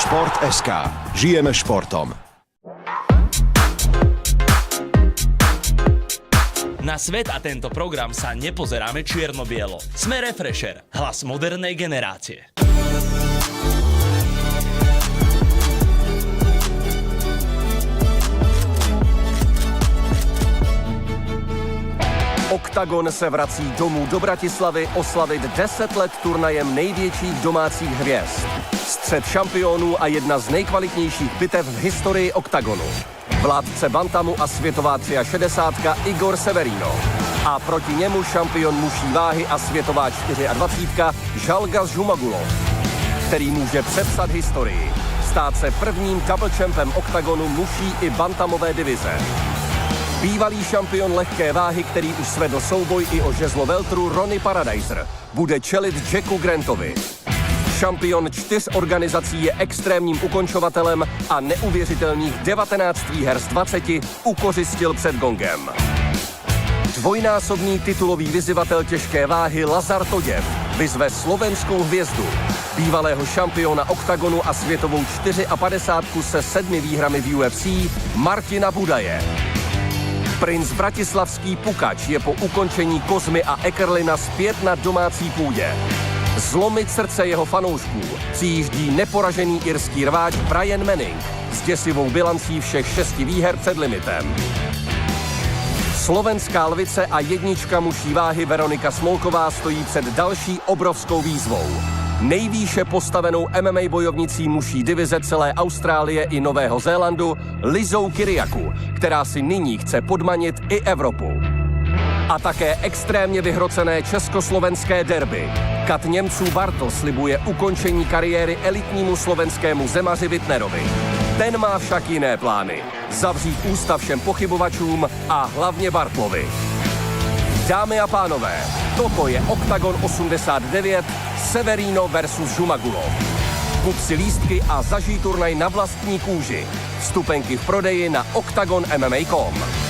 Šport.sk. Žijeme športom. Na svet a tento program sa nepozeráme čierno-bielo. Sme Refresher, hlas modernej generácie. Oktagon se vrací domů do Bratislavy oslavit 10 let turnajem největších domácích hvězd. Střed šampionů a jedna z nejkvalitnějších bitev v historii Oktagonu. Vládce bantamu a světová 63 Igor Severino. A proti němu šampion mužší váhy a světová 24 Žalgas Žumagulov, který může přepsat historii. Stát se prvním double champem Oktagonu mužší i bantamové divize. Bývalý šampion lehké váhy, který už svedl souboj i o žezlo veltru Ronnie Paradiser, bude čelit Jacku Grantovi. Šampion 4 organizací je extrémním ukončovatelem a neuvěřitelných 19 výher z 20 ukořistil před gongem. Dvojnásobný titulový vyzývatel těžké váhy Lazar Toděv vyzve slovenskou hvězdu, bývalého šampiona Oktagonu a světovou 54 se 7 výhrami v UFC Martina Budaje. Princ bratislavský pukač je po ukončení Kozmy a Ekerlina zpět na domácí půdě. Zlomit srdce jeho fanoušků přijíždí neporažený irský rváč Brian Manning s děsivou bilancí všech 6 výher před limitem. Slovenská lvice a jednička mužší váhy Veronika Smolková stojí před další obrovskou výzvou. Nejvýše postavenou MMA bojovnicí mužší divize celé Austrálie i Nového Zélandu Lizou Kyriakou, která si nyní chce podmanit i Evropu. A také extrémně vyhrocené československé derby. Kat Němců Bartl slibuje ukončení kariéry elitnímu slovenskému zemaři Wittnerovi. Ten má však jiné plány. Zavřít ústa všem pochybovačům a hlavně Bartlovi. Dámy a pánové, toto je Oktagon 89, Severino versus Žumagulov. Kup si lístky a zažij turnaj na vlastní kůži. Vstupenky v prodeji na OKTAGON MMA.com.